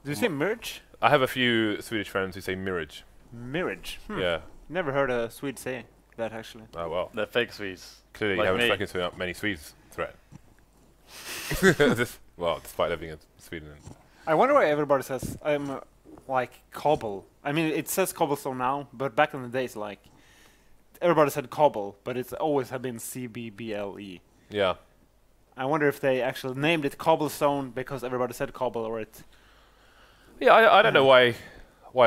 Do you say Mirage? I have a few Swedish friends who say Mirage. Mirage. Yeah. Never heard a Swede say that actually. Oh well. They're fake Swedes. Clearly, like you haven't me. spoken to many Swedes threat. Well, despite living in Sweden. I wonder why everybody says I'm like cobble. I mean, it says cobblestone now, but back in the days, like everybody said cobble, but it's always have been CBBLE. Yeah. I wonder if they actually named it cobblestone because everybody said cobble, or it. Yeah, I don't know why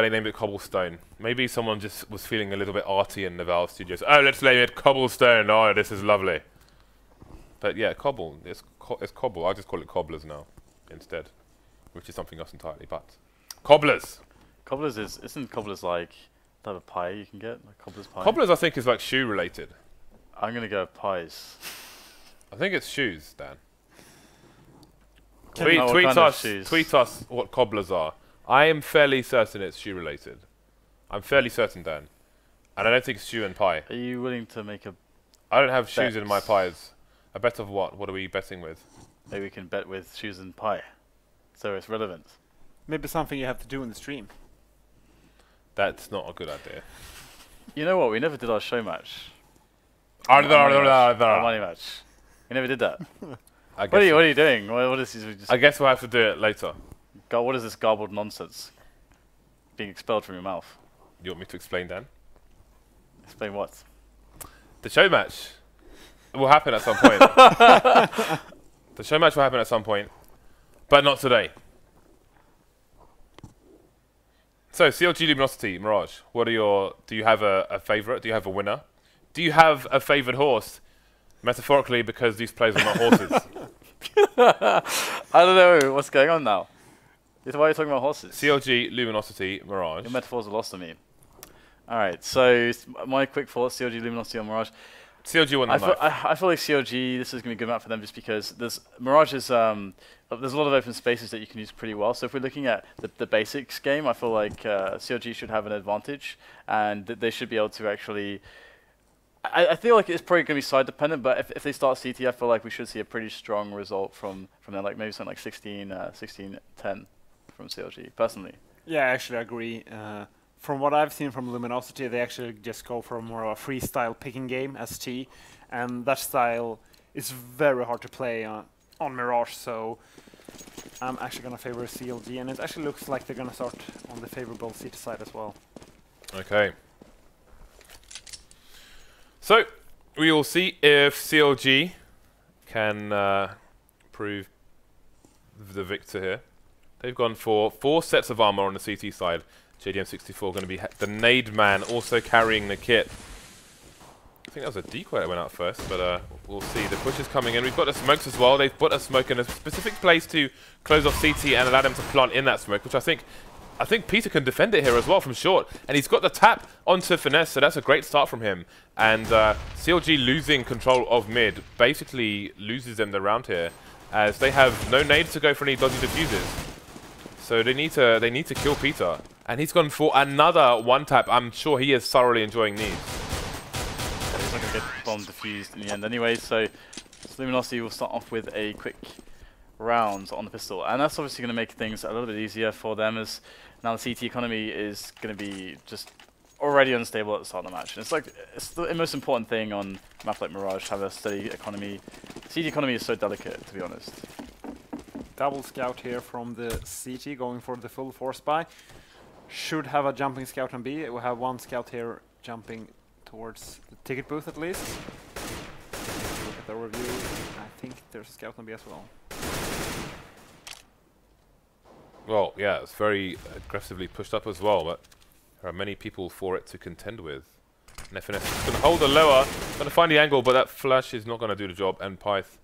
they named it Cobblestone. Maybe someone just was feeling a little bit arty in the Valve Studios. Oh, let's name it Cobblestone. Oh, this is lovely. But yeah, Cobble. It's Cobble. I just call it Cobblers now instead, which is something else entirely. But Cobblers. Cobblers isn't Cobblers like type of pie you can get? Like Cobbler's pie? Cobblers, I think, is like shoe related. I'm gonna go pies. I think it's shoes, Dan. Tweet Tweet us what cobblers are. I am fairly certain it's shoe related. I'm fairly certain, Dan. And I don't think it's shoe and pie. Are you willing to make a I don't have shoes in my bet? pies. A bet of what? What are we betting with? Maybe we can bet with shoes and pie. So it's relevant. Maybe something you have to do in the stream. That's not a good idea. You know what? We never did our show match. Our Our money match. We never did that. What are you doing? What is this? Just I guess we'll have to do it later. what is this garbled nonsense? Being expelled from your mouth. You want me to explain, Dan? Explain what? The show match will happen at some point. The show match will happen at some point, but not today. So, CLG Luminosity, Mirage, what are your... Do you have a favourite? Do you have a winner? Do you have a favoured horse? Metaphorically, because these players are not horses. I don't know what's going on now. Why are you talking about horses? CLG Luminosity, Mirage. Your metaphors are lost on me. Alright, so my quick thoughts, CLG Luminosity on Mirage. CLG won the knife. I feel like CLG, this is going to be a good map for them just because Mirage is, there's a lot of open spaces that you can use pretty well. So if we're looking at the basics game, I feel like CLG should have an advantage and they should be able to actually... I feel like it's probably going to be side dependent, but if they start CT, I feel like we should see a pretty strong result from them, like maybe something like 16-10 from CLG, personally. Yeah, I actually agree. From what I've seen from Luminosity, they actually just go for more of a freestyle picking game, ST, and that style is very hard to play on Mirage, so I'm actually going to favor CLG, and it actually looks like they're going to start on the favorable CT side as well. Okay. So, we will see if CLG can prove the victor here. They've gone for 4 sets of armor on the CT side. JDM64 going to be the nade man, also carrying the kit. I think that was a decoy that went out first, but we'll see. The push is coming in. We've got the smokes as well. They've put a smoke in a specific place to close off CT and allow them to plant in that smoke, which I think Peter can defend it here as well from short. And he's got the tap onto Finesse, so that's a great start from him. And CLG losing control of mid basically loses them the round here, as they have no nades to go for any dodgy diffusers. So they need to kill Peter. And he's gone for another one tap. I'm sure he is thoroughly enjoying these. He's not going to get bomb defused in the end anyway, so Luminosity will start off with a quick round on the pistol. And that's obviously going to make things a little bit easier for them, as now the CT economy is going to be just already unstable at the start of the match. And it's the most important thing on a map like Mirage, to have a steady economy. CT economy is so delicate, to be honest. Double scout here from the CT, going for the full force buy. Should have a jumping scout on B. We'll have one scout here jumping towards the ticket booth at least. Look at the review. I think there's a scout on B as well. Well, yeah, it's very aggressively pushed up as well, but there are many people for it to contend with. FNS is going to hold the lower, going to find the angle, but that flash is not going to do the job, and pyth,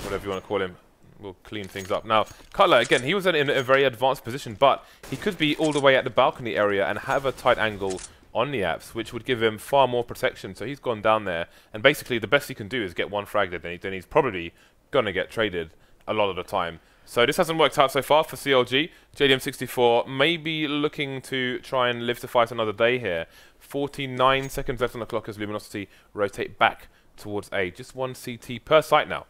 whatever you want to call him, will clean things up. Now, Cutler, again, he was in a very advanced position, but he could be all the way at the balcony area and have a tight angle on the apps, which would give him far more protection. So he's gone down there, and basically the best he can do is get one frag dead, then he's probably going to get traded a lot of the time. So this hasn't worked out so far for CLG. JDM64 may be looking to try and live to fight another day here. 49 seconds left on the clock as Luminosity rotate back towards A. Just one CT per site now.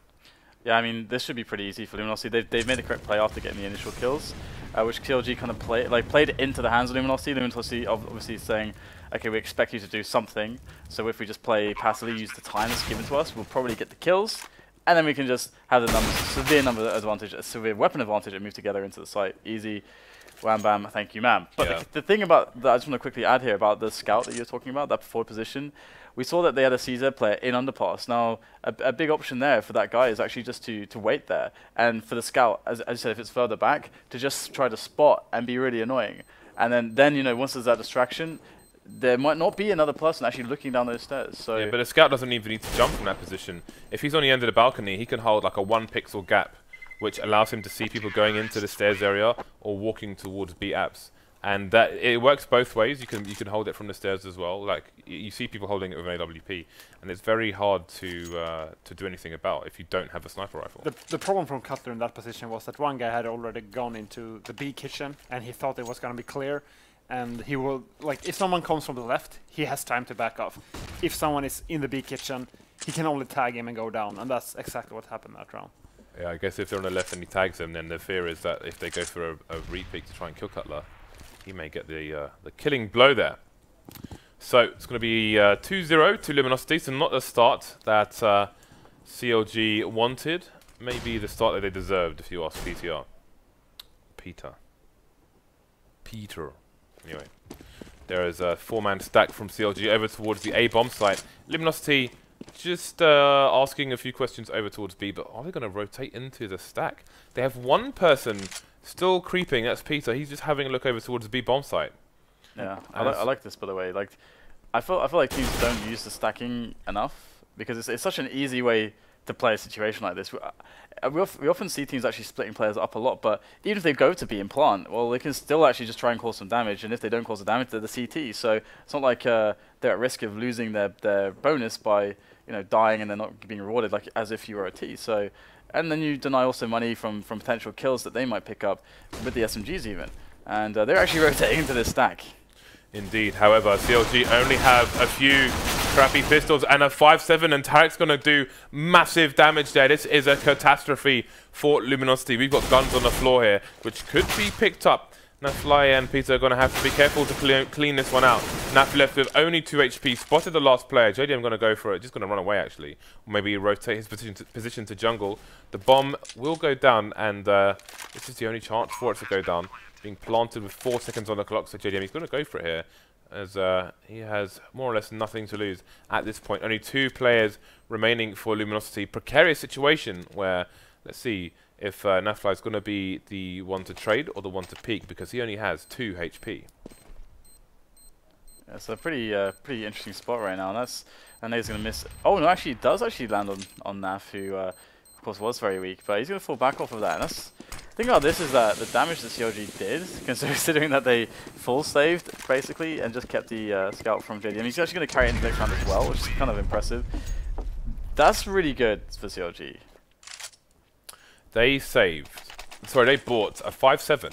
Yeah, I mean, this should be pretty easy for Luminosity. They've made the correct play after getting the initial kills, which CLG kind of played into the hands of Luminosity. Luminosity obviously saying, okay, we expect you to do something, so if we just play passively, use the time that's given to us, we'll probably get the kills, and then we can just have the severe number advantage, a severe weapon advantage, and move together into the site. Easy. Wham bam, thank you, ma'am. But the thing about that, I just want to quickly add here about the scout that you're talking about, that forward position. We saw that they had a CZ player in underpass. Now, a big option there for that guy is actually just to wait there, and for the scout, as you said, if it's further back, to just try to spot and be really annoying. And then you know, once there's that distraction, there might not be another person actually looking down those stairs. So yeah, but a scout doesn't even need to jump from that position. If he's on the end of the balcony, he can hold like a 1 pixel gap, which allows him to see people going into the stairs area or walking towards B apps. And that it works both ways. You can hold it from the stairs as well. Like you see people holding it with an AWP, and it's very hard to do anything about if you don't have a sniper rifle. The problem from Cutler in that position was that one guy had already gone into the B kitchen, and he thought it was going to be clear. And he will, like, if someone comes from the left, he has time to back off. If someone is in the B kitchen, he can only tag him and go down, and that's exactly what happened that round. Yeah, I guess if they're on the left and he tags them, then the fear is that if they go for a repeat to try and kill Cutler, he may get the killing blow there. So it's going to be 2-0 to Luminosity, so not the start that CLG wanted. Maybe the start that they deserved, if you ask PTR. Peter. Anyway, there is a 4-man stack from CLG over towards the A bomb site. Luminosity just asking a few questions over towards B, but are they going to rotate into the stack? They have one person still creeping, that's Peter. He's just having a look over towards the B bomb site. Yeah, I like this, by the way. Like, I feel like teams don't use the stacking enough, because it's such an easy way to play a situation like this. We often see teams actually splitting players up a lot, but even if they go to B and plant, well, they can still actually just try and cause some damage, and if they don't cause the damage, they're the CT. So it's not like they're at risk of losing their bonus by dying and they're not being rewarded like as if you were a T. So, and then you deny also money from potential kills that they might pick up with the SMGs even, and they're actually rotating into this stack. Indeed. However, CLG only have a few crappy pistols and a 5-7, and Tarik's going to do massive damage there. This is a catastrophe for Luminosity. We've got guns on the floor here, which could be picked up. NAF-FLY and Peter are going to have to be careful to clean this one out. NAF left with only 2 HP, spotted the last player. JDM going to go for it, just going to run away actually. Or maybe rotate his position to jungle. The bomb will go down, and this is the only chance for it to go down. Being planted with 4 seconds on the clock, so JDM, he's going to go for it here, as he has more or less nothing to lose at this point. Only 2 players remaining for Luminosity. Precarious situation where, let's see if NAF-FLY is going to be the one to trade or the one to peek, because he only has 2 HP. Yeah, so pretty interesting spot right now. And I know he's going to miss. Oh no, actually, he does actually land on NAF, who of course was very weak, but he's going to fall back off of that. And the thing about this is that the damage that CLG did, considering that they full saved basically and just kept the scout from JDM, he's actually going to carry it into the next round as well, which is kind of impressive. That's really good for CLG. They they bought a 5-7.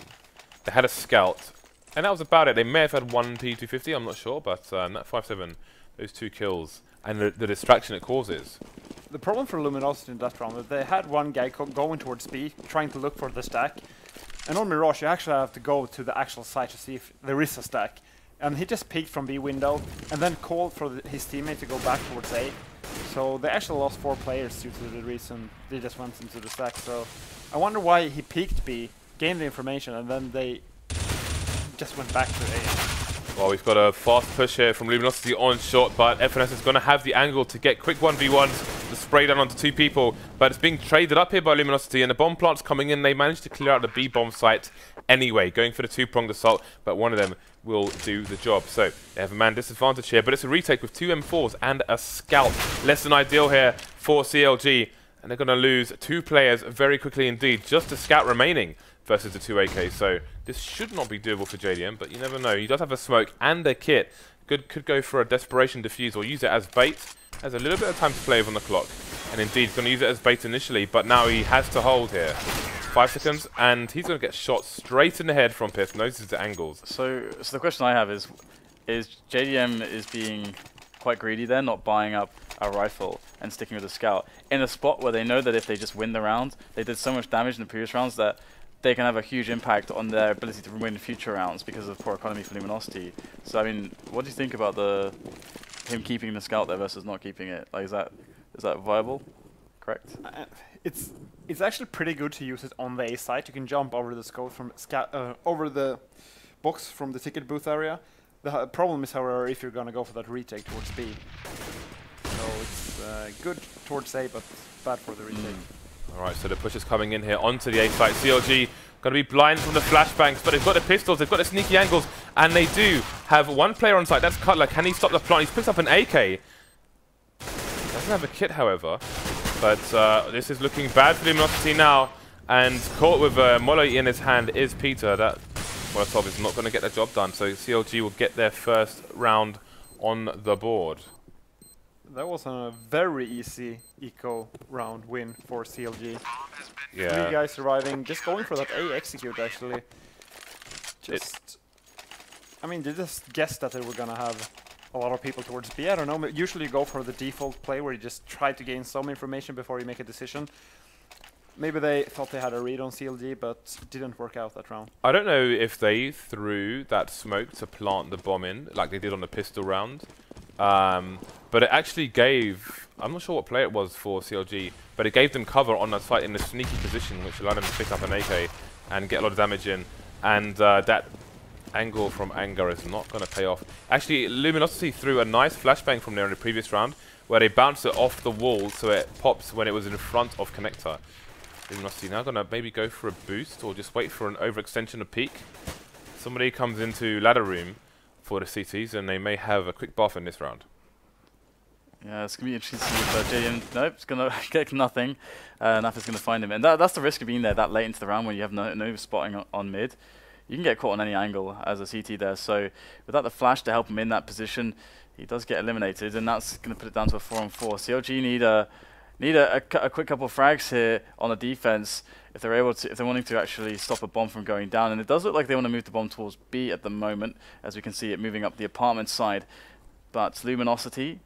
They had a scout, and that was about it. They may have had 1 P250, I'm not sure, but that 5-7, those 2 kills, and the distraction it causes. The problem for Luminosity in that round is they had one guy going towards B, trying to look for the stack. And on Mirage, you actually have to go to the actual site to see if there is a stack. And he just peeked from B window, and then called for his teammate to go back towards A. So they actually lost 4 players due to the reason they just went into the stack. So I wonder why he peeked B, gained the information, and then they just went back to A. Well, we've got a fast push here from Luminosity on short, but FNS is going to have the angle to get quick 1v1s, to spray down onto 2 people, but it's being traded up here by Luminosity, and the bomb plant's coming in. They managed to clear out the B bomb site anyway, going for the 2-pronged assault, but one of them will do the job. So they have a man disadvantage here, but it's a retake with 2 M4s and a scout. Less than ideal here for CLG, and they're going to lose 2 players very quickly indeed, just a scout remaining versus the 2 AK. So this should not be doable for JDM, but you never know. He does have a smoke and a kit. Could go for a desperation defuse or use it as bait. Has a little bit of time to play on the clock, and indeed he's going to use it as bait initially, but now he has to hold here. 5 seconds, and he's going to get shot straight in the head from pyth. Notices the angles. So the question I have is JDM is being quite greedy there, not buying up a rifle and sticking with a scout in a spot where they know that if they just win the round, they did so much damage in the previous rounds that they can have a huge impact on their ability to win future rounds because of poor economy for Luminosity. So I mean, what do you think about him keeping the scout there versus not keeping it? Like, is that viable? Correct. It's actually pretty good to use it on the A side. You can jump over the scout from over the box from the ticket booth area. The problem is, however, if you're gonna go for that retake towards B. So it's good towards A, but bad for the retake. Alright, so the push is coming in here onto the A site. CLG going to be blind from the flashbangs, but they've got the pistols, they've got the sneaky angles, and they do have one player on site. That's Cutler. Can he stop the plant? He's picked up an AK. Doesn't have a kit, however. But this is looking bad for Luminosity now. And caught with a molly in his hand is Peter. That Molotov is not going to get the job done. So CLG will get their first round on the board. That was a very easy eco round win for CLG. Yeah. 3 guys surviving, just going for that A execute actually. I mean, they just guessed that they were gonna have a lot of people towards B. I don't know, usually you go for the default play where you just try to gain some information before you make a decision. Maybe they thought they had a read on CLG, but didn't work out that round. I don't know if they threw that smoke to plant the bomb in, like they did on the pistol round. But it actually gave, I'm not sure what play it was for CLG, but it gave them cover on that site in a sneaky position, which allowed them to pick up an AK and get a lot of damage in. And that angle from Anger is not going to pay off. Actually, Luminosity threw a nice flashbang from there in the previous round, where they bounced it off the wall so it pops when it was in front of Connector. Luminosity now going to maybe go for a boost or just wait for an overextension of peak. Somebody comes into ladder room for the CTs and they may have a quick buff in this round. Yeah, it's going to be interesting to see if JDM, nope, it's going to get nothing. NAF is going to find him. And that's the risk of being there that late into the round when you have no spotting on mid. You can get caught on any angle as a CT there. So without the flash to help him in that position, he does get eliminated. And that's going to put it down to a 4-on-4. CLG need a quick couple of frags here on the defense if they're able to, if they're wanting to actually stop a bomb from going down. And it does look like they want to move the bomb towards B at the moment, as we can see it moving up the apartment side. But Luminosity,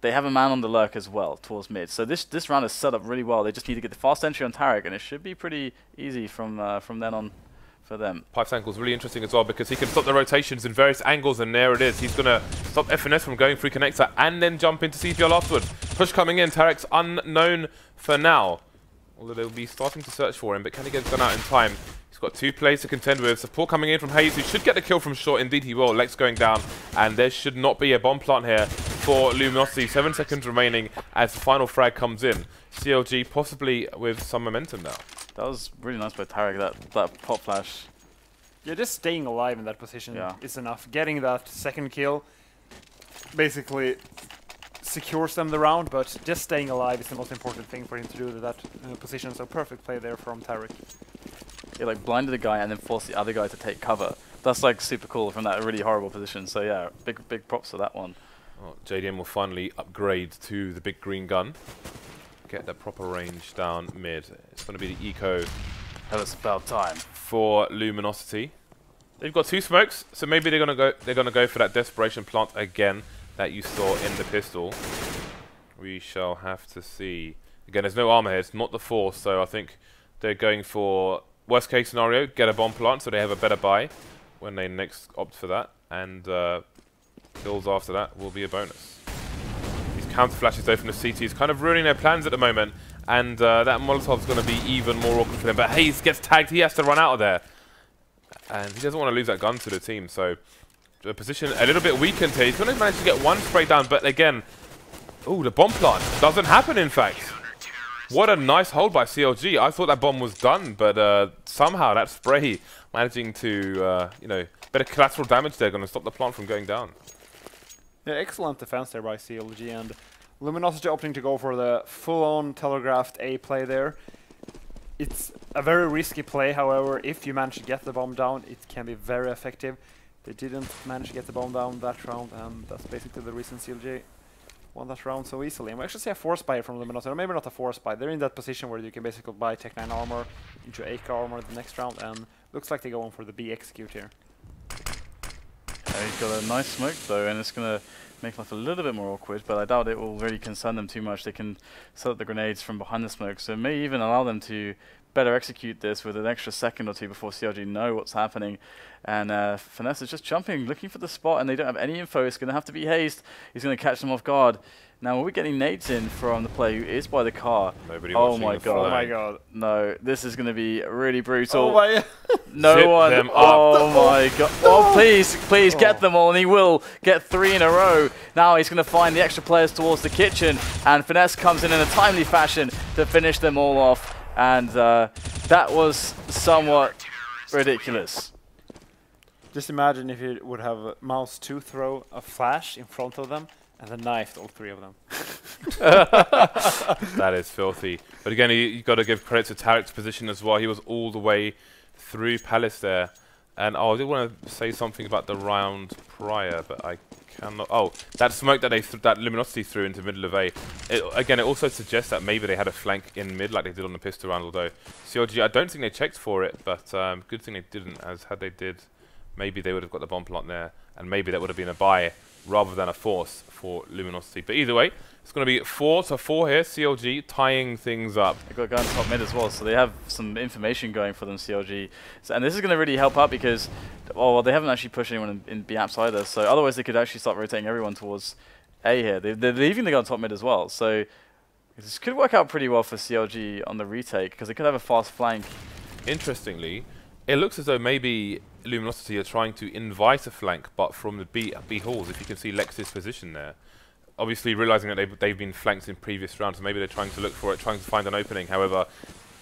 they have a man on the lurk as well towards mid. So this round is set up really well. They just need to get the fast entry on Tarik, and it should be pretty easy from then on for them. Pyth's angle is really interesting as well because he can stop the rotations in various angles, and there it is. He's going to stop FNS from going through Connector and then jump into CPL afterwards. Push coming in. Tarik's unknown for now, although they'll be starting to search for him. But can he get it done out in time? He's got 2 plays to contend with. Support coming in from Hazed, who should get the kill from short. Indeed he will. LeX going down, and there should not be a bomb plant here for Luminosity. 7 seconds remaining as the final frag comes in. CLG possibly with some momentum now. That was really nice by Tarik, that pop flash. Yeah, just staying alive in that position is enough. Getting that second kill basically secures them the round, but just staying alive is the most important thing for him to do with that position. So perfect play there from Tarik. He like blinded a guy and then forced the other guy to take cover. That's like super cool from that really horrible position. So yeah, big props for that one. Well, JDM will finally upgrade to the big green gun. Get the proper range down mid. It's going to be the eco. Hell, it's about time for Luminosity. They've got 2 smokes, so maybe they're gonna go for that desperation plant again that you saw in the pistol. We shall have to see. Again, there's no armor here. It's not the force, so I think they're going for worst case scenario, get a bomb plant so they have a better buy when they next opt for that, and kills after that will be a bonus. These counter flashes though from the CT is kind of ruining their plans at the moment, and that Molotov's going to be even more awkward for them. But Hayes gets tagged, he has to run out of there, and he doesn't want to lose that gun to the team, so the position a little bit weakened here. He's going to manage to get 1 spray down, but again, ooh, the bomb plant doesn't happen in fact. What a nice hold by CLG. I thought that bomb was done, but somehow that spray managing to, you know, better collateral damage there, going to stop the plant from going down. Yeah, excellent defense there by CLG, and Luminosity opting to go for the full-on telegraphed A play there. It's a very risky play, however, if you manage to get the bomb down, it can be very effective. They didn't manage to get the bomb down that round, and that's basically the reason CLG won that round so easily. And we actually see a force buy from Luminosity, or maybe not a force buy. They're in that position where you can basically buy Tech 9 armor into AK armor the next round, and looks like they're going for the B execute here. He's got a nice smoke though, and it's going to make life a little bit more awkward, but I doubt it will really concern them too much. They can set up the grenades from behind the smoke, so it may even allow them to better execute this with an extra second or two before CLG know what's happening. And FNS is just jumping, looking for the spot, and they don't have any info. It's going to have to be hazed. He's going to catch them off guard. Now, are we getting nades in from the player who is by the car? Nobody oh my god! Oh my god! No, this is going to be really brutal. Oh my! No Zip one. them Oh my god! Oh please get them all, and he will get 3 in a row. Now he's going to find the extra players towards the kitchen, and FNS comes in a timely fashion to finish them all off. And that was somewhat ridiculous. Just imagine if you would have a mouse 2 throw a flash in front of them and then knifed all 3 of them. That is filthy. But again, you got to give credit to Tarik's position as well. He was all the way through Palace there. And I did want to say something about the round prior, but I cannot. Oh, that smoke that that Luminosity threw into middle of A. Again, it also suggests that maybe they had a flank in mid like they did on the pistol round, although CLG, I don't think they checked for it, but good thing they didn't, as had they did, maybe they would have got the bomb plant there, and maybe that would have been a buy rather than a force for Luminosity. But either way, it's going to be 4-4 here, CLG tying things up. They've got guys top mid as well, so they have some information going for them, CLG. So, and this is going to really help out because, well, they haven't actually pushed anyone in B apps either, so otherwise they could actually start rotating everyone towards A here. They're leaving the guy on top mid as well, so this could work out pretty well for CLG on the retake because they could have a fast flank. Interestingly, it looks as though maybe Luminosity are trying to invite a flank, but from the B halls, if you can see Lex's position there. Obviously realizing that they've been flanked in previous rounds, so maybe they're trying to look for it, trying to find an opening. However,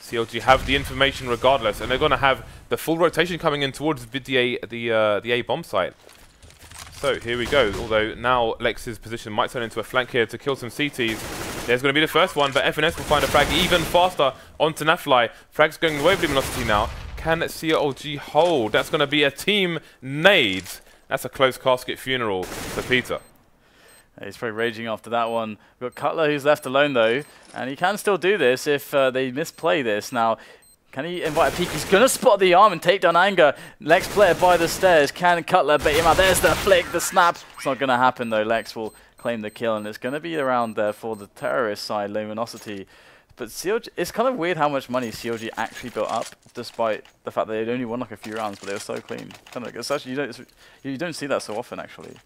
CLG have the information regardless, and they're going to have the full rotation coming in towards the A bomb site. So here we go, although now Lex's position might turn into a flank here to kill some CTs. There's going to be the first one, but FNS will find a frag even faster onto NAF-FLY. Frag's going away with Luminosity now. Can CLG hold? That's going to be a team nade. That's a close casket funeral for Peter. He's probably raging after that one. We've got Cutler who's left alone though, and he can still do this if they misplay this. Now, can he invite a peek? He's going to spot the arm and take down Anger. LeX player by the stairs. Can Cutler bait him out? There's the flick, the snap. It's not going to happen though. LeX will claim the kill, and it's going to be around there for the terrorist side, Luminosity. But CLG, it's kind of weird how much money CLG actually built up, despite the fact that they'd only won like a few rounds, but they were so clean. Kind of, it's actually, you don't see that so often actually.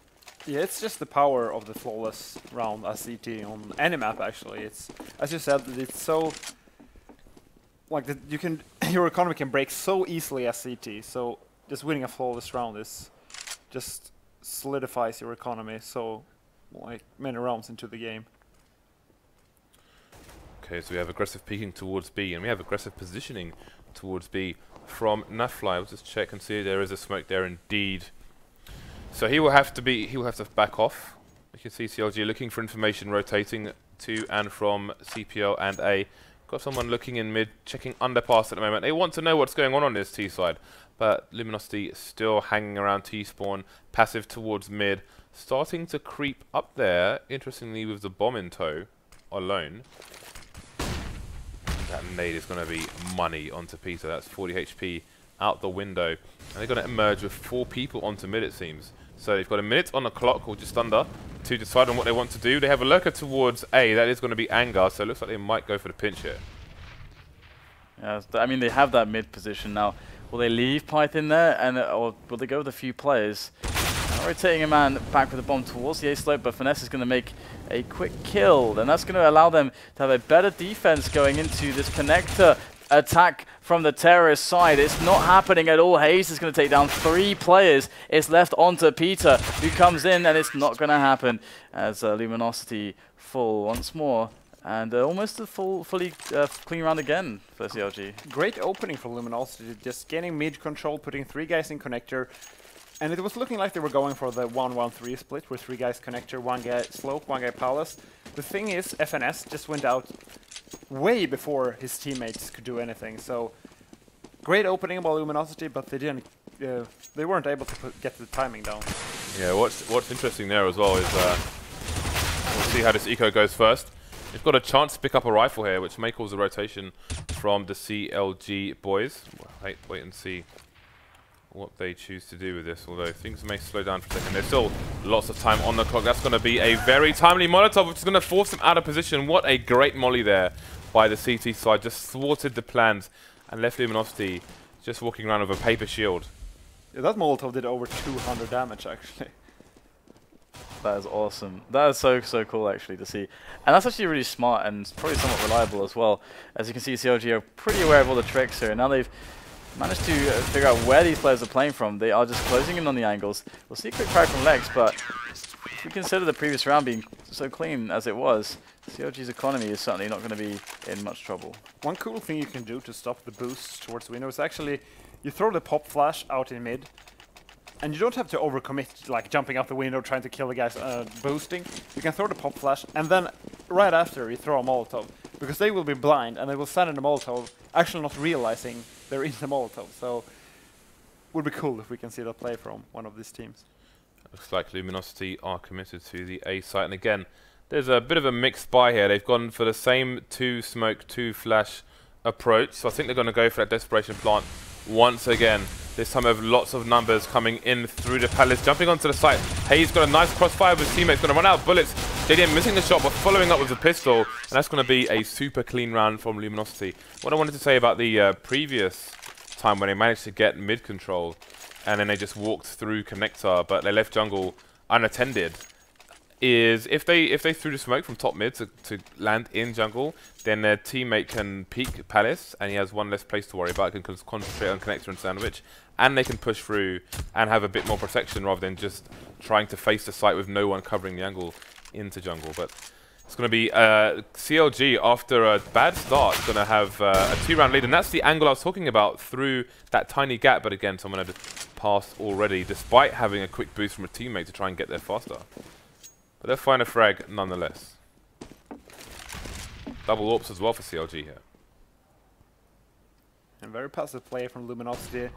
Yeah, it's just the power of the flawless round as CT on any map actually. It's, as you said, it's so like you can your economy can break so easily as CT. So just winning a flawless round is just solidifies your economy so like many rounds into the game. Okay, so we have aggressive peeking towards B, and we have aggressive positioning towards B from NAF-FLY. Let's just check and see there is a smoke there indeed. So he will have to back off. You can see CLG looking for information, rotating to and from CPL and A. Got someone looking in mid, checking underpass at the moment. They want to know what's going on this T side, but Luminosity still hanging around T spawn, passive towards mid, starting to creep up there. Interestingly, with the bomb in tow, alone. That nade is going to be money onto Peter. That's 40 HP out the window, and they're going to emerge with 4 people onto mid, it seems. So they've got a minute on the clock, or just under, to decide on what they want to do. They have a lurker towards A. That is going to be Anger, so it looks like they might go for the pinch here. Yeah, I mean, they have that mid position now. Will they leave pyth in there, and or will they go with a few players? Rotating a man back with a bomb towards the A slope, but FNS is going to make a quick kill, and that's going to allow them to have a better defense going into this connector attack from the terrorist side. It's not happening at all. Hazed is going to take down 3 players. It's left onto Peter, who comes in, and it's not going to happen as Luminosity full once more. And almost a fully clean round again for CLG. Great opening for Luminosity, just getting mid control, putting 3 guys in connector. And it was looking like they were going for the 1-1-3 split, with 3 guys connector, 1 guy slope, 1 guy palace. The thing is, FNS just went out way before his teammates could do anything. So great opening by Luminosity, but they didn't. They weren't able to get the timing down. Yeah, what's interesting there as well is we'll see how this eco goes first. They've got a chance to pick up a rifle here, which may cause a rotation from the CLG boys. Wait and see what they choose to do with this, although things may slow down for a second. There's still lots of time on the clock. That's going to be a very timely Molotov, which is going to force him out of position. What a great molly there by the CT side. Just thwarted the plans and left Luminosity just walking around with a paper shield. Yeah, that Molotov did over 200 damage, actually. That is awesome. That is so cool, actually, to see. And that's actually really smart and probably somewhat reliable as well. As you can see, CLG are pretty aware of all the tricks here. Now they've managed to figure out where these players are playing from. They are just closing in on the angles. We'll see a quick frag from LeX, but if we consider the previous round being so clean as it was, CLG's economy is certainly not going to be in much trouble. One cool thing you can do to stop the boosts towards the window is actually you throw the pop flash out in mid, and you don't have to overcommit, like jumping out the window trying to kill the guys boosting. You can throw the pop flash, and then right after you throw a Molotov, because they will be blind and they will stand in the Molotov, actually not realizing they're in the Molotov. So would be cool if we can see that play from one of these teams. Looks like Luminosity are committed to the A site, and again, there's a bit of a mixed buy here. They've gone for the same 2 smoke, 2 flash approach, so I think they're going to go for that desperation plant once again. This time of lots of numbers coming in through the palace, jumping onto the site. Hayes got a nice crossfire with teammates, going to run out of bullets. JDM missing the shot, but following up with the pistol, and that's going to be a super clean round from Luminosity. What I wanted to say about the previous time when they managed to get mid control, and then they just walked through connector, but they left jungle unattended, is if they threw the smoke from top mid to land in jungle, then their teammate can peek Palace, and he has one less place to worry about, can concentrate on connector and sandwich, and they can push through and have a bit more protection rather than just trying to face the site with no one covering the angle into jungle. But it's going to be CLG, after a bad start, going to have a 2-round lead, and that's the angle I was talking about through that tiny gap. But again, someone had passed already, despite having a quick boost from a teammate to try and get there faster. But they'll find a frag nonetheless. Double AWPs as well for CLG here. And very passive play from Luminosity.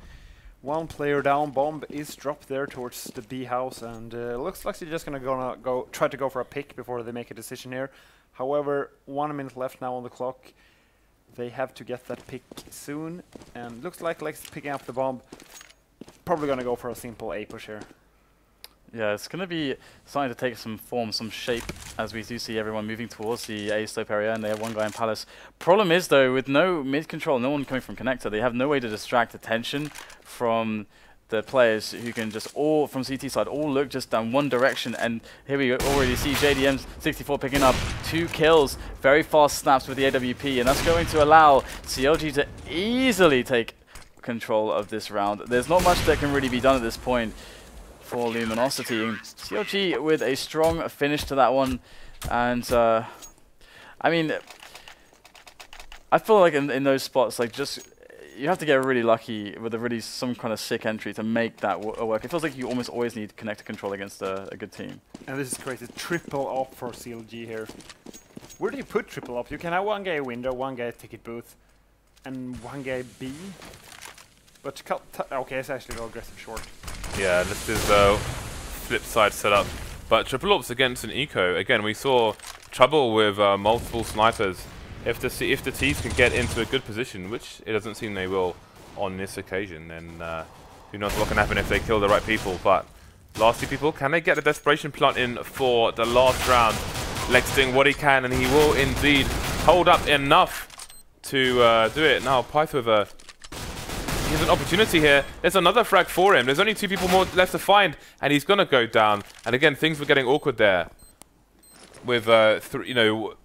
One player down, bomb is dropped there towards the B house, and looks like they're just gonna try to go for a pick before they make a decision here. However, 1 minute left now on the clock. They have to get that pick soon, and looks like LeX picking up the bomb. Probably gonna go for a simple A push here. Yeah, it's going to be starting to take some form, some shape, as we do see everyone moving towards the A slope area, and they have one guy in Palace. Problem is, though, with no mid control, no one coming from connector, they have no way to distract attention from the players who can just all, from CT side, all look just down one direction. And here we already see JDM 64 picking up 2 kills, very fast snaps with the AWP, and that's going to allow CLG to easily take control of this round. There's not much that can really be done at this point for Luminosity. CLG with a strong finish to that one, and I mean, I feel like in those spots, like, just you have to get really lucky with a really some kind of sick entry to make that work. It feels like you almost always need connector control against a good team. And this is crazy, triple up for CLG here. Where do you put triple up? You can have one guy window, one guy ticket booth, and one guy B. But okay, it's actually no aggressive short. Yeah, this is flip side setup. But triple AWPs against an eco. Again, we saw trouble with multiple snipers. If the T's can get into a good position, which it doesn't seem they will on this occasion, then who knows what can happen if they kill the right people. But last 2 people, can they get the desperation plant in for the last round? LeX doing what he can, and he will indeed hold up enough to do it. Now pyth with a... He has an opportunity here. There's another frag for him. There's only 2 people more left to find, and he's going to go down. And again, things were getting awkward there with, you know,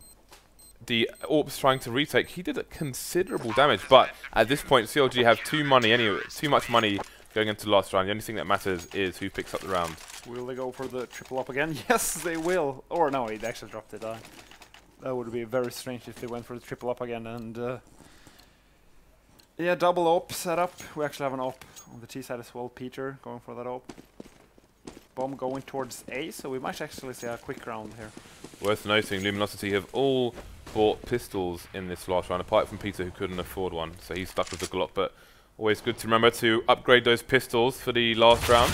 the AWPs trying to retake. He did considerable damage, but at this point, CLG have too much money going into the last round. The only thing that matters is who picks up the round. Will they go for the triple up again? Yes, they will. Or no, he actually dropped it. That would be very strange if they went for the triple up again. And yeah, double AWP setup. We actually have an AWP on the T side as well. Peter going for that AWP. Bomb going towards A, so we might actually see a quick round here. Worth noting, Luminosity have all bought pistols in this last round, apart from Peter, who couldn't afford one, so he's stuck with the Glock. But always good to remember to upgrade those pistols for the last round.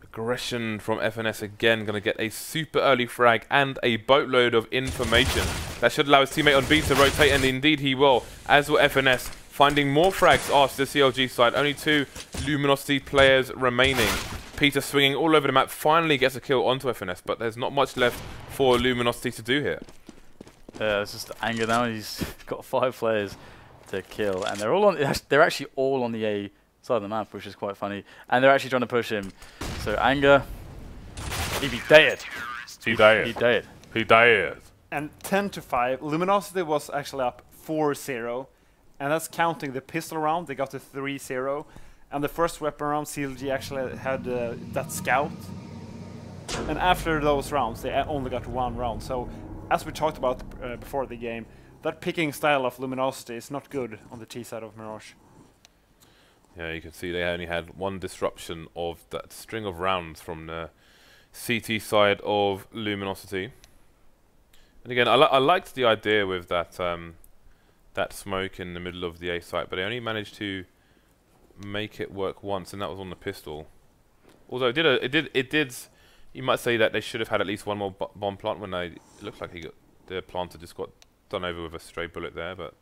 Aggression from FNS again, going to get a super early frag and a boatload of information. That should allow his teammate on B to rotate, and indeed he will, as will FNS, finding more frags after the CLG side. Only 2 Luminosity players remaining. Peter swinging all over the map, finally gets a kill onto FNS, but there's not much left for Luminosity to do here. Yeah, it's just Anger now. He's got 5 players to kill, and they're all on. They're actually all on the A side of the map, which is quite funny. And they're actually trying to push him. So Anger, he be dead. He died. He dead. He died. And 10-5, Luminosity was actually up 4-0, and that's counting the pistol round. They got to 3-0, and the first weapon round, CLG actually had that scout. And after those rounds, they only got 1 round. So, as we talked about before the game, that picking style of Luminosity is not good on the T side of Mirage. Yeah, you can see they only had 1 disruption of that string of rounds from the CT side of Luminosity. And again, I liked the idea with that that smoke in the middle of the A site, but they only managed to make it work once, and that was on the pistol. Although it did. You might say that they should have had at least 1 more bomb plant when it looked like the planter just got done over with a stray bullet there. But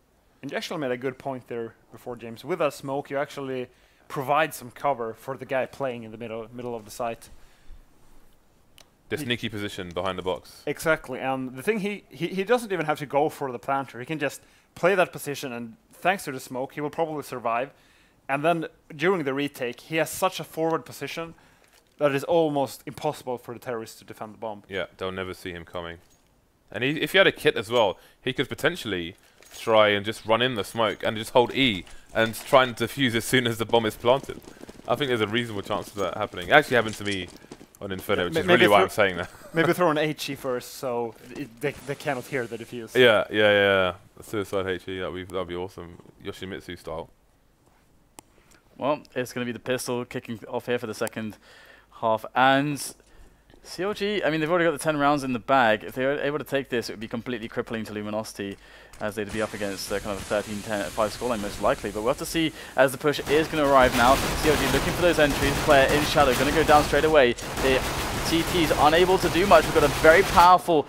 and you actually made a good point there before, James. With that smoke, you actually provide some cover for the guy playing in the middle of the site. the sneaky position behind the box. Exactly, and the thing he doesn't even have to go for the planter. He can just play that position, and thanks to the smoke, he will probably survive. And then during the retake, he has such a forward position that it is almost impossible for the terrorists to defend the bomb. Yeah, they'll never see him coming. And if he had a kit as well, he could potentially try and just run in the smoke and just hold E and try and defuse as soon as the bomb is planted. I think there's a reasonable chance of that happening. It actually happened to me on Inferno, which is really why I'm saying that. Maybe throw an HE first, so they cannot hear the defuse. Yeah. Suicide HE, that'd be awesome. Yoshimitsu style. Well, it's going to be the pistol kicking off here for the second half. And CLG, I mean, they've already got the 10 rounds in the bag. If they were able to take this, it would be completely crippling to Luminosity, as they'd be up against kind of a 13-10 5 scoreline most likely. But we'll have to see as the push is going to arrive now. CLG looking for those entries. Player in shadow, going to go down straight away. The CT's unable to do much. We've got a very powerful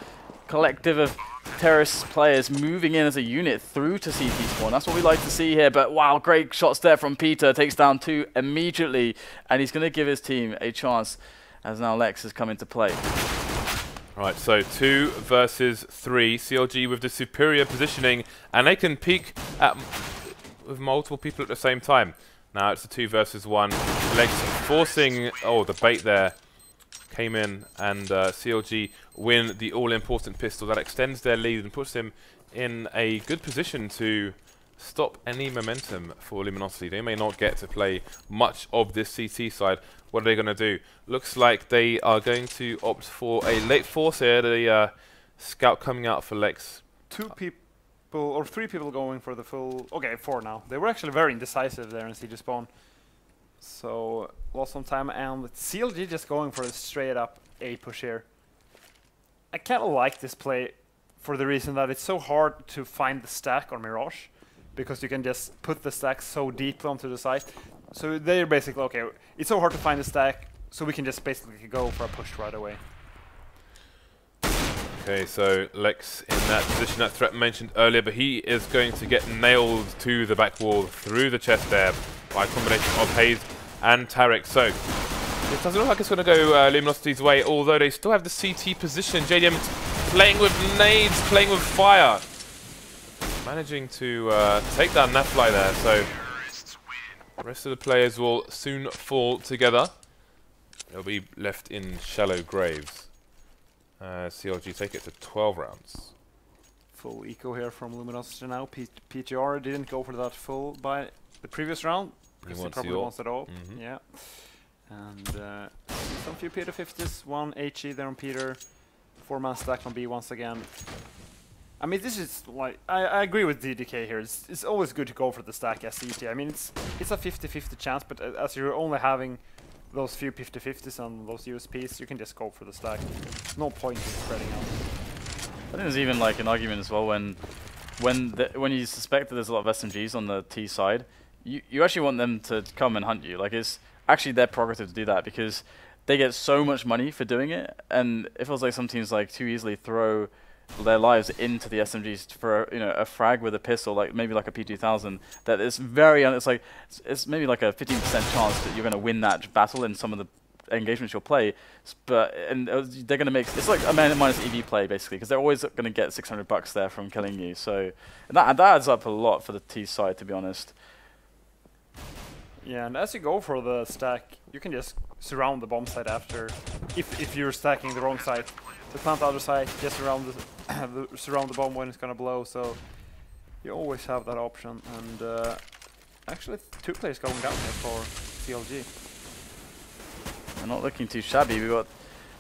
collective of terrorist players moving in as a unit through to CT spawn. That's what we like to see here. But wow, great shots there from Peter. Takes down 2 immediately. And he's going to give his team a chance as now LeX has come into play. Right, so 2 versus 3. CLG with the superior positioning, and they can peek at with multiple people at the same time. Now it's a 2 versus 1. LeX forcing, the bait there came in, and CLG win the all-important pistol. That extends their lead and puts them in a good position to stop any momentum for Luminosity. They may not get to play much of this CT side. What are they going to do? Looks like they are going to opt for a late force here. The scout coming out for LeX. 2 people or 3 people going for the full. Okay, 4 now. They were actually very indecisive there in CG spawn. So lost some time, and CLG just going for a straight up A push here. I kind of like this play for the reason that it's so hard to find the stack on Mirage, because you can just put the stack so deep onto the site. So they're basically, okay, it's so hard to find the stack, so we can just basically go for a push right away. Okay, so LeX in that position, that threat mentioned earlier, but he is going to get nailed to the back wall through the chest there by a combination of hazed and Tarik. So it doesn't look like it's going to go Luminosity's way, although they still have the CT position. JDM playing with nades, playing with fire. Managing to take down NAF-FLY there, so the rest of the players will soon fall together. They'll be left in shallow graves. CLG take it to 12 rounds. Full eco here from Luminosity now. PTR didn't go for that full by the previous round, because he probably wants it all. Yeah. And some few Peter 50s, 1 HE there on Peter, 4-man stack on B once again. I mean, this is like, I agree with DDK here. It's always good to go for the stack as CT. I mean, it's a 50-50 chance, but as you're only having those few 50-50s on those USPs, you can just go for the stack. No point in spreading out. I think there's even like an argument as well when you suspect that there's a lot of SMGs on the T side, you actually want them to come and hunt you. Like, it's actually their prerogative to do that, because they get so much money for doing it, and it feels like some teams like too easily throw their lives into the SMGs for a frag with a pistol, like maybe like a P2000. That it's very it's maybe like a 15% chance that you're going to win that battle in some of the engagements you'll play, but they're going to make it's like a minus EV play basically, because they're always going to get $600 there from killing you. So that adds up a lot for the T side, to be honest. Yeah, and as you go for the stack, you can just surround the bomb site after, if you're stacking the wrong side. To plant the other side, just surround the bomb when it's gonna blow. So you always have that option. And actually, 2 players going down here for CLG. They're not looking too shabby. We've got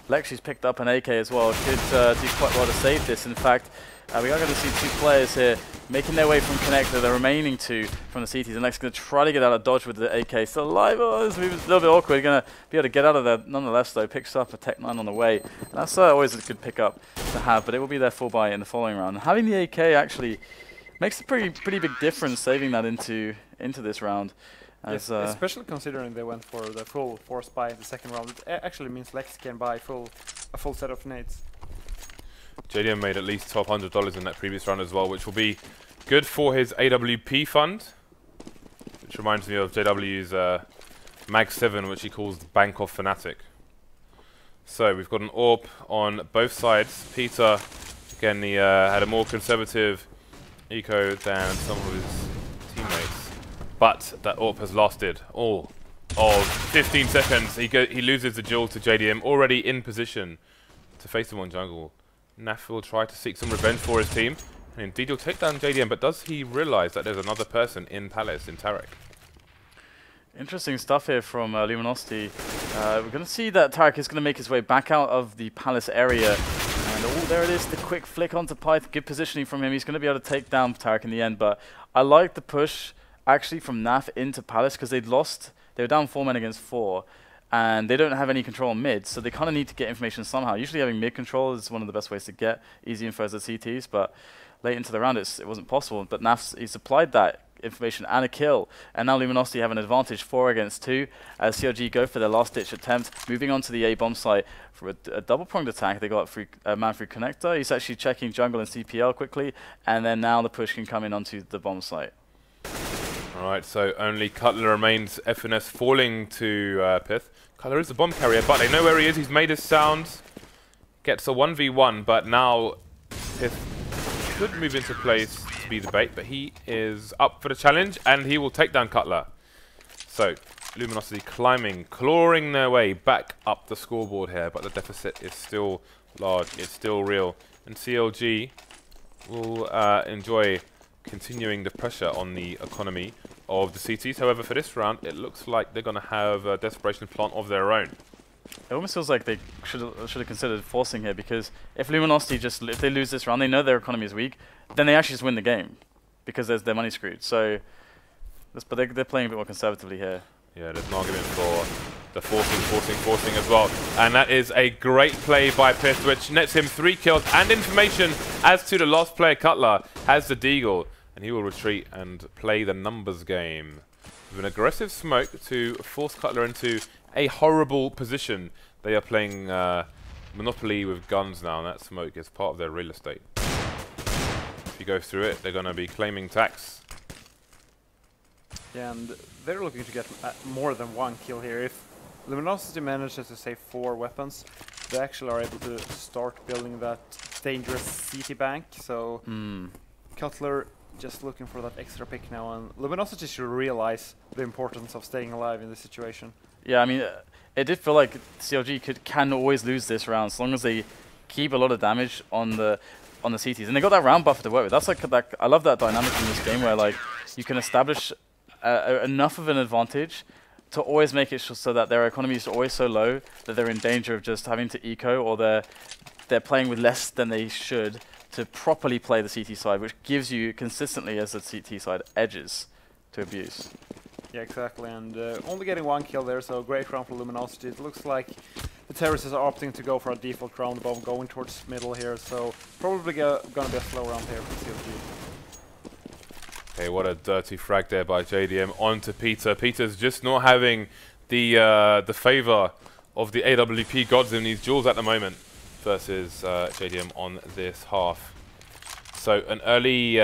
LeX, who's picked up an AK as well. Could do quite well to save this. In fact, we are going to see 2 players here making their way from connector, the remaining 2 from the CTs. And LeX is going to try to get out of dodge with the AK. Still alive. Oh, this is a little bit awkward. Going to be able to get out of there nonetheless, though. Picks up a Tech 9 on the way. And that's always a good pickup to have, but it will be their full buy in the following round. And having the AK actually makes a pretty big difference, saving that into this round. Yes, especially considering they went for the full force buy in the second round. It actually means LeX can buy a full set of nades. JDM made at least $1,200 in that previous round as well, which will be good for his AWP fund, which reminds me of JW's Mag 7, which he calls the Bank of Fnatic. So we've got an AWP on both sides. Peter, again, he had a more conservative eco than some of his teammates. But that AWP has lasted all of 15 seconds. He loses the duel to JDM, already in position to face him on jungle. NAF will try to seek some revenge for his team. And indeed, he'll take down JDM, but does he realize that there's another person in Palace, in Tarik? Interesting stuff here from Luminosity. We're going to see that Tarik is going to make his way back out of the Palace area. And oh, there it is, the quick flick onto pyth. Good positioning from him. He's going to be able to take down Tarik in the end. But I like the push actually from NAF into Palace, because they were down 4 men against 4, and they don't have any control on mid, so they kind of need to get information somehow. Usually having mid control is one of the best ways to get easy info as the CTs, but late into the round it wasn't possible. But NAF, he supplied that information and a kill, and now Luminosity have an advantage 4 against 2 as CLG go for their last ditch attempt, moving on to the A bomb site for a double pronged attack. They got a man through connector. He's actually checking jungle and CPL quickly, and then now the push can come in onto the bomb site. Alright, so only Cutler remains. FNS falling to pyth. Cutler is the bomb carrier, but they know where he is. He's made his sound. Gets a 1v1, but now pyth could move into place to be the bait, but he is up for the challenge, and he will take down Cutler. So, Luminosity climbing, clawing their way back up the scoreboard here, but the deficit is still large, it's still real. And CLG will enjoy continuing the pressure on the economy of the CTs. However, for this round, it looks like they're going to have a desperation plant of their own. It almost feels like they should have considered forcing here, because if Luminosity if they lose this round, they know their economy is weak, then they actually just win the game, because their money screwed. So, but they're playing a bit more conservatively here. Yeah, there's an argument for the forcing as well. And that is a great play by pyth, which nets him 3 kills and information as to the last player. Cutler has the deagle, and he will retreat and play the numbers game. With an aggressive smoke to force Cutler into a horrible position. They are playing Monopoly with guns now, and that smoke is part of their real estate. If you go through it, they're going to be claiming tax. Yeah, and they're looking to get more than 1 kill here. If Luminosity manages to save 4 weapons, they actually are able to start building that dangerous CT bank. So Cutler just looking for that extra pick now, and Luminosity should realize the importance of staying alive in this situation. Yeah, I mean, it did feel like CLG can always lose this round as long as they keep a lot of damage on the CTs, and they got that round buffer to work with. That's like that. I love that dynamic in this game where like you can establish enough of an advantage to always make it so that their economy is always so low that they're in danger of just having to eco, or they're playing with less than they should to properly play the CT side, which gives you consistently as the CT side edges to abuse. Yeah, exactly, and only getting 1 kill there, so great round for Luminosity. It looks like the terrorists are opting to go for a default round bomb, going towards middle here, so probably gonna be a slow round here for CLG. Okay, what a dirty frag there by JDM onto Peter. Peter's just not having the favor of the AWP gods in these duels at the moment. versus JDM on this half. So an early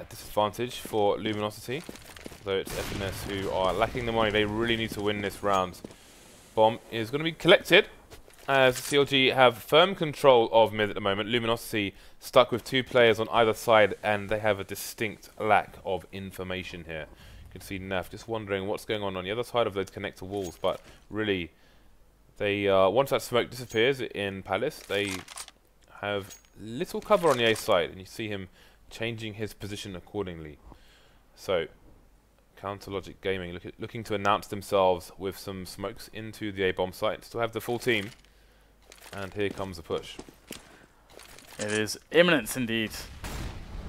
disadvantage for Luminosity, though it's FNS who are lacking the money. They really need to win this round. Bomb is going to be collected, as CLG have firm control of mid at the moment. Luminosity stuck with 2 players on either side, and they have a distinct lack of information here. You can see NAF just wondering what's going on the other side of those connector walls, but really, they once that smoke disappears in Palace, they have little cover on the A side, and you see him changing his position accordingly. So, Counter Logic Gaming looking to announce themselves with some smokes into the A bomb site. Still have the full team, and here comes the push. It is imminent indeed,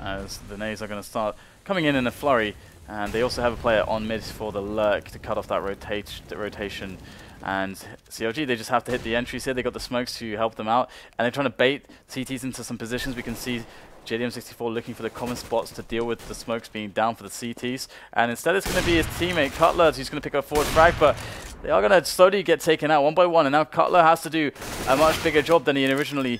as the Nays are going to start coming in a flurry, and they also have a player on mid for the lurk to cut off that rotation. And CLG, they just have to hit the entries here. They got the smokes to help them out, and they're trying to bait CTs into some positions. We can see JDM64 looking for the common spots to deal with the smokes being down for the CTs, and instead it's going to be his teammate Cutler who's going to pick up forward frag, but they are going to slowly get taken out one by one, and now Cutler has to do a much bigger job than he originally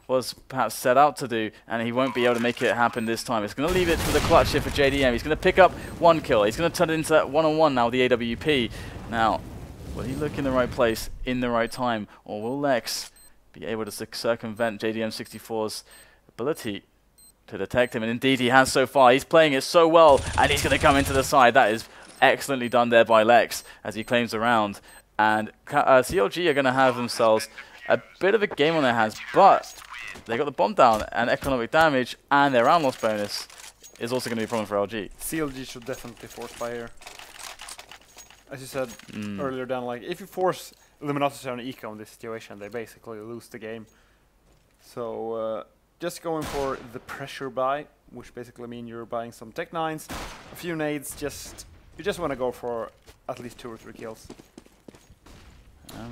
was perhaps set out to do, and he won't be able to make it happen this time. It's going to leave it to the clutch here for JDM. He's going to pick up 1 kill. He's going to turn it into that one-on-one now with the AWP. Now, will he look in the right place, in the right time, or will LeX be able to circumvent JDM64's ability to detect him? And indeed he has so far. He's playing it so well, and he's going to come into the side. That is excellently done there by LeX as he claims the round. And CLG are going to have themselves a bit of a game on their hands, but they got the bomb down and economic damage, and their round loss bonus is also going to be a problem for LG. CLG should definitely force buy here. As you said earlier, Dan, like if you force Luminosity on eco in this situation, they basically lose the game. So just going for the pressure buy, which basically means you're buying some Tech 9s, a few nades, you just want to go for at least 2 or 3 kills.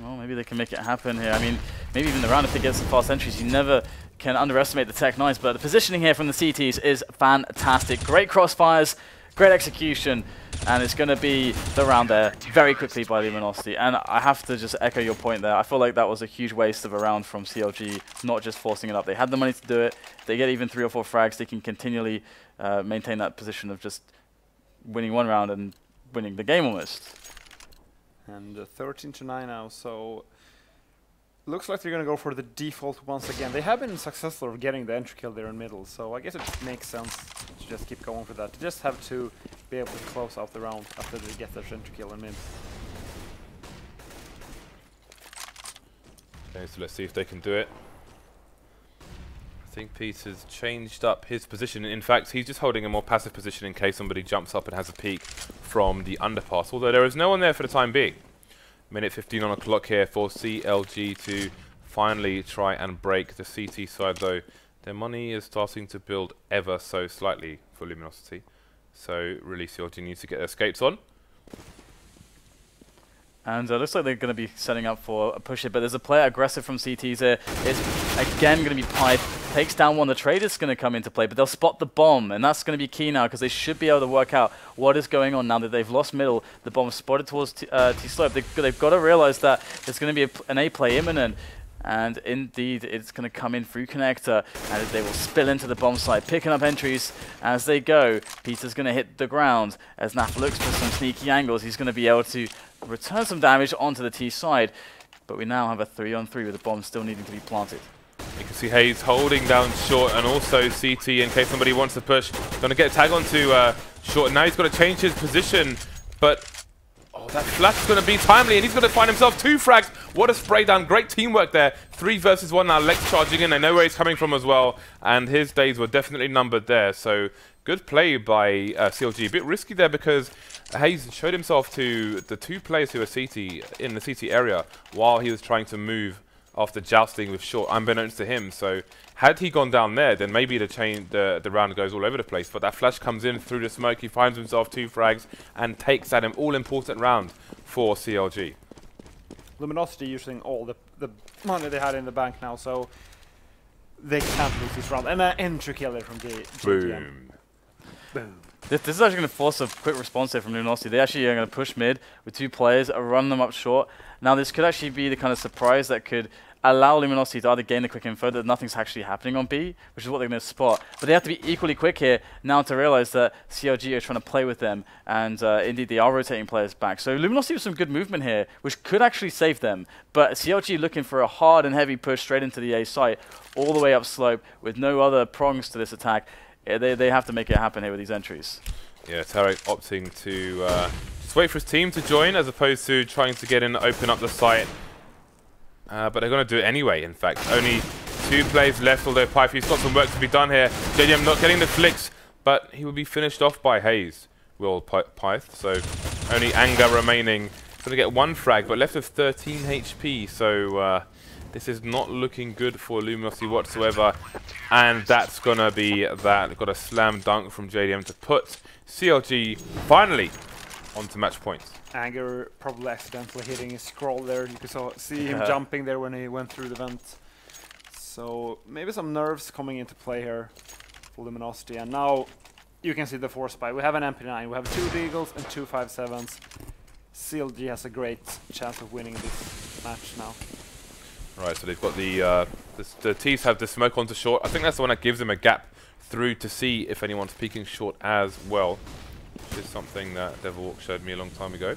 Well, maybe they can make it happen here. I mean, maybe even the round if they get some fast entries. You never can underestimate the Tech 9s, but the positioning here from the CTs is fantastic. Great crossfires, great execution, and it's going to be the round there very quickly by Luminosity. And I have to just echo your point there. I feel like that was a huge waste of a round from CLG, not just forcing it up. They had the money to do it. They get even 3 or 4 frags. They can continually maintain that position of just winning 1 round and winning the game almost. And 13-9 now, so looks like they're going to go for the default once again. They have been successful of getting the entry kill there in middle, so I guess it makes sense to just keep going for that. They just have to be able to close out the round after they get their entry kill in mid. Okay, so let's see if they can do it. I think Pyth has changed up his position. In fact, he's just holding a more passive position in case somebody jumps up and has a peek from the underpass, although there is no one there for the time being. Minute 15 on the clock here for CLG to finally try and break the CT side, though their money is starting to build ever so slightly for Luminosity. So really CLG needs to get their skates on. And looks like they're going to be setting up for a push here, but there's a player aggressive from CTs here. It's again going to be pyth. Takes down one. The trade is going to come into play, but they'll spot the bomb, and that's going to be key now because they should be able to work out what is going on now that they've lost middle. The bomb spotted towards T-slope. They've got to realize that there's going to be an A play imminent. And indeed, it's going to come in through connector, and they will spill into the bomb site, picking up entries as they go. Peter's going to hit the ground as NAF looks for some sneaky angles. He's going to be able to return some damage onto the T side, but we now have a 3-on-3 with the bomb still needing to be planted. You can see Hazed holding down short and also CT in case somebody wants to push. Going to get a tag onto short. Now he's got to change his position, but oh, that flash is going to be timely, and he's going to find himself 2 frags. What a spray down. Great teamwork there. 3 versus 1 now. LeX charging in. They know where he's coming from as well, and his days were definitely numbered there. So good play by CLG. A bit risky there because Hazed showed himself to the 2 players who were CT in the CT area while he was trying to move after jousting with short, unbeknownst to him. So had he gone down there, then maybe the round goes all over the place. But that flash comes in through the smoke. He finds himself 2 frags and takes that all-important round for CLG. Luminosity using all the money they had in the bank now, so they can't lose this round. And an entry killer from the GTM. Boom. This is actually going to force a quick response here from Luminosity. They actually are going to push mid with 2 players, run them up short. Now this could actually be the kind of surprise that could allow Luminosity to either gain the quick info that nothing's actually happening on B, which is what they're going to spot. But they have to be equally quick here now to realize that CLG are trying to play with them, and indeed they are rotating players back. So Luminosity with some good movement here, which could actually save them. But CLG looking for a hard and heavy push straight into the A site, all the way up slope, with no other prongs to this attack. They have to make it happen here with these entries. Yeah, Tarik opting to just wait for his team to join, as opposed to trying to get in and open up the site. But they're going to do it anyway, in fact. Only 2 plays left, although pyth's got some work to be done here. JDM not getting the flicks, but he will be finished off by hazed, will pyth. So only anger remaining. Going to get 1 frag, but left with 13 HP. So this is not looking good for Luminosity whatsoever. And that's going to be that. Got a slam dunk from JDM to put CLG finally onto match points. Anger probably accidentally hitting his scroll there. You could see him jumping there when he went through the vent. So maybe some nerves coming into play here for Luminosity. And now you can see the force buy. We have an MP9, we have 2 Deagles and 2 5.7s. CLG has a great chance of winning this match now. Right, so they've got the T's have the smoke onto short. I think that's the one that gives them a gap through to see if anyone's peeking short as well, which is something that Devilwalk showed me a long time ago.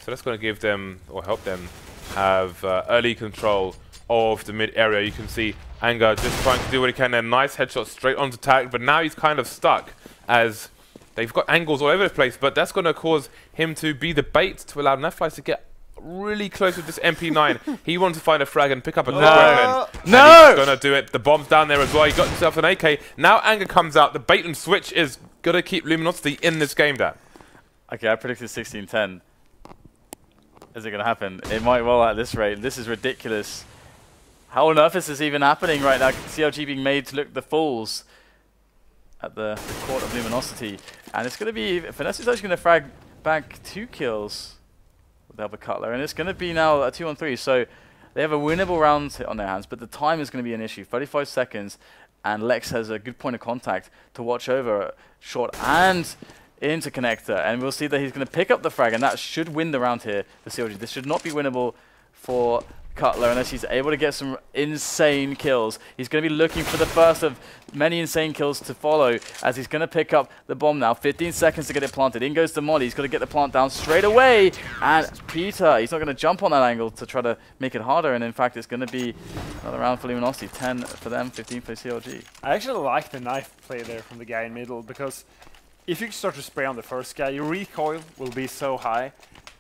So that's going to give them, or help them, have early control of the mid area. You can see Anger just trying to do what he can there. Nice headshot straight onto Tarik, but now he's kind of stuck as they've got angles all over the place, but that's going to cause him to be the bait to allow NAF-FLY to get really close with this MP9. He wanted to find a frag and pick up a weapon. No! He's going to do it. The bomb's down there as well. He got himself an AK. Now Anger comes out. The bait and switch is going to keep Luminosity in this game, Dan. Okay, I predicted 16-10. Is it going to happen? It might well at this rate. This is ridiculous. How on earth is this even happening right now? CLG being made to look the fools at the court of Luminosity. And it's going to be... FNS is actually going to frag back 2 kills with the help of Cutler. And it's going to be now a 2-on-3. So they have a winnable round on their hands, but the time is going to be an issue. 35 seconds. And LeX has a good point of contact to watch over short and into connector. And we'll see that he's going to pick up the frag, and that should win the round here for CLG. This should not be winnable for Cutler unless he's able to get some insane kills. He's going to be looking for the first of many insane kills to follow as he's going to pick up the bomb now. 15 seconds to get it planted. In goes the molly. He's got to get the plant down straight away. And Peter, he's not going to jump on that angle to try to make it harder. And in fact, it's going to be another round for Luminosity. 10 for them, 15 for CLG. I actually like the knife play there from the guy in middle, because if you start to spray on the first guy, your recoil will be so high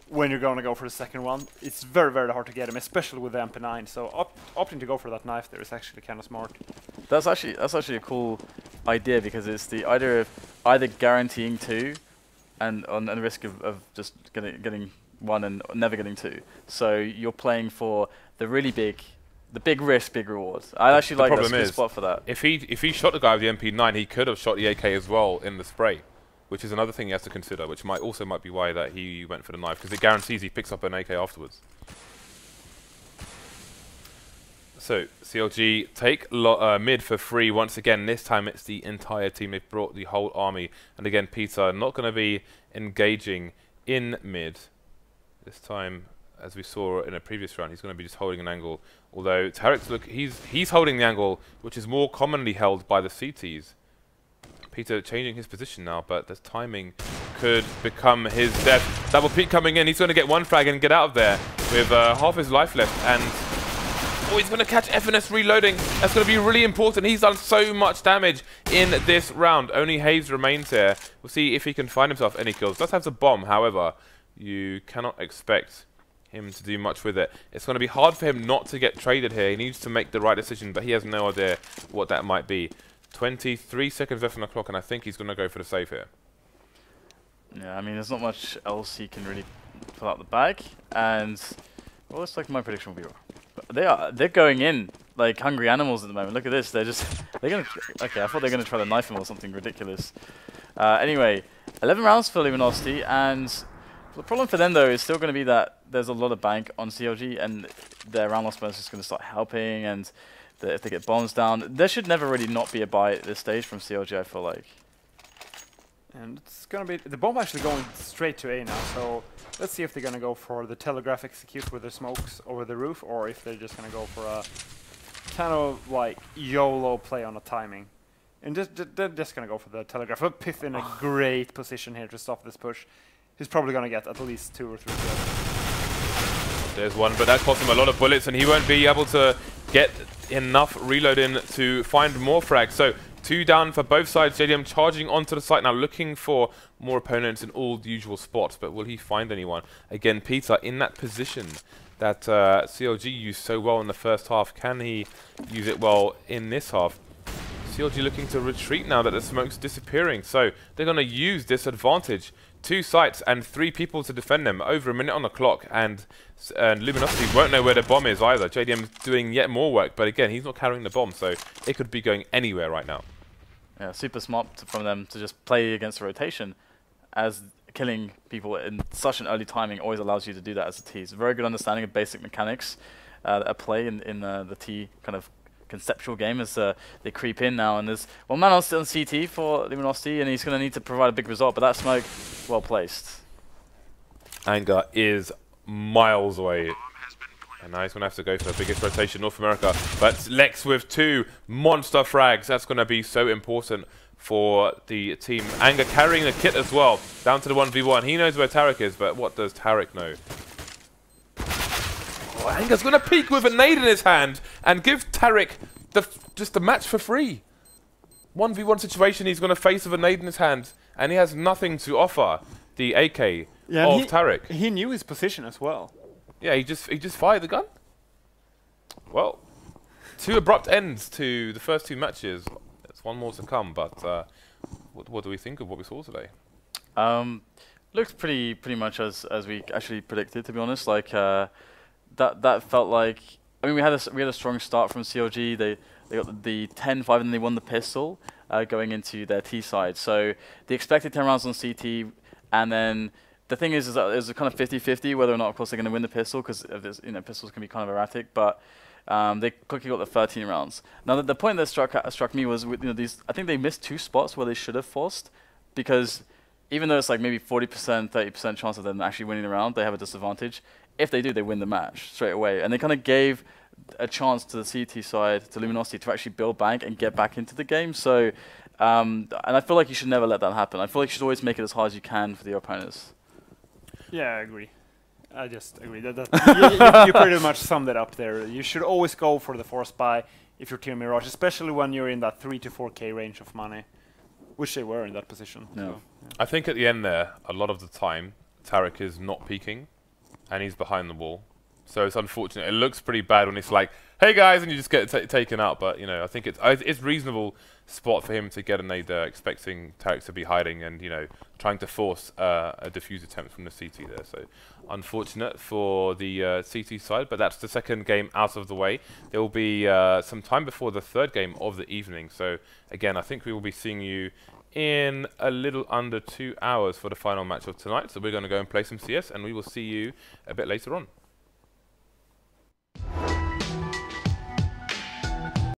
when you're going to go for the second one. It's very, very hard to get him, especially with the MP9. So opting to go for that knife there is actually kind of smart. That's actually a cool idea, because it's the idea of either guaranteeing 2 and on the risk of just getting 1 and never getting 2. So you're playing for the really big, the big risk, big reward. I actually like that's a good spot for that. If he shot the guy with the MP9, he could have shot the AK as well in the spray, which is another thing he has to consider, which might be why that he went for the knife, because it guarantees he picks up an AK afterwards. So CLG take mid for free once again. This time it's the entire team. They've brought the whole army, and again Peter not going to be engaging in mid this time. As we saw in a previous round, he's going to be just holding an angle. Although Tarik's he's holding the angle, which is more commonly held by the CTs. Peter changing his position now, but the timing could become his death. Double peek coming in. He's going to get 1 frag and get out of there with half his life left. And he's going to catch FNS reloading. That's going to be really important. He's done so much damage in this round. Only hazed remains here. We'll see if he can find himself any kills. Does have the bomb, however, you cannot expect him to do much with it. It's going to be hard for him not to get traded here. He needs to make the right decision, but he has no idea what that might be. 23 seconds left on the clock, and I think he's going to go for the save here. Yeah, I mean, there's not much else he can really pull out the bag, and well, looks like my prediction will be wrong. They're going in like hungry animals at the moment. Look at this. They're gonna. Okay, I thought they were gonna try to knife him or something ridiculous. Anyway, 11 rounds for Luminosity, and the problem for them though is still going to be that there's a lot of bank on CLG, and their round loss bonus is going to start helping, and if they get bombs down, there should never really not be a buy at this stage from CLG, I feel like. And it's going to be... The bomb actually going straight to A now, so Let's see if they're going to go for the telegraph execute with the smokes over the roof, or if they're just going to go for a kind of like YOLO play on a timing. And they're just going to go for the telegraph. But pyth in a great position here to stop this push. He's probably going to get at least 2 or 3 kills. There's one, but that cost him a lot of bullets, and he won't be able to get enough reload in to find more frags. So 2 down for both sides. JDM charging onto the site now, looking for more opponents in all the usual spots, but will he find anyone? Again, Peter in that position that CLG used so well in the first half. Can he use it well in this half? CLG looking to retreat now that the smoke's disappearing, so they're going to use this advantage. 2 sites and 3 people to defend them. Over a minute on the clock, and Luminosity won't know where the bomb is either. JDM's doing yet more work, but again, he's not carrying the bomb, so it could be going anywhere right now. Yeah, super smart from them to just play against the rotation, as killing people in such an early timing always allows you to do that as a T. It's a very good understanding of basic mechanics at play in the T kind of conceptual game as they creep in now. And there's one man on CT for Luminosity, and he's going to need to provide a big result, but that smoke, well placed. Anger is miles away. And now he's going to have to go for the biggest rotation in North America. But LeX with 2 monster frags. That's going to be so important for the team. Anger carrying the kit as well. Down to the 1v1. He knows where Tarik is, but what does Tarik know? Oh, Anger's going to peek with a nade in his hand and give Tarik just the match for free. 1v1 situation he's going to face with a nade in his hand, and he has nothing to offer the AK of Tarik. He knew his position as well. Yeah, he just fired the gun. Well, 2 abrupt ends to the first 2 matches. There's one more to come, but what do we think of what we saw today? Looks pretty much as we actually predicted, to be honest. Like that felt like, I mean, we had a strong start from CLG. They got the 10-5 and they won the pistol going into their T side. So they expected 10 rounds on CT, and then the thing is that it's a kind of 50-50 whether or not, of course, they're going to win the pistol, because pistols can be kind of erratic. But they quickly got the 13 rounds. Now, the point that struck me was, with, these. I think they missed 2 spots where they should have forced, because even though it's like maybe 40%, 30% chance of them actually winning the round, they have a disadvantage. If they do, they win the match straight away. And they kind of gave a chance to the CT side, to Luminosity, to actually build bank and get back into the game. So, and I feel like you should never let that happen. I feel like you should always make it as hard as you can for the opponents. Yeah, I agree. I just agree. You pretty much summed it up there. You should always go for the force buy if you're Team Mirage, especially when you're in that 3 to 4K range of money, which they were in that position. No. So, yeah. I think at the end there, a lot of the time, Tarik is not peeking, and he's behind the wall. So it's unfortunate. It looks pretty bad when it's like, hey guys, and you just get taken out. But I think it's reasonable spot for him to get a nade there, expecting Tarik to be hiding and trying to force a defuse attempt from the CT there. So unfortunate for the CT side, but that's the second game out of the way. There will be some time before the 3rd game of the evening. So again, I think we will be seeing you in a little under 2 hours for the final match of tonight. So we're going to go and play some CS, and we will see you a bit later on.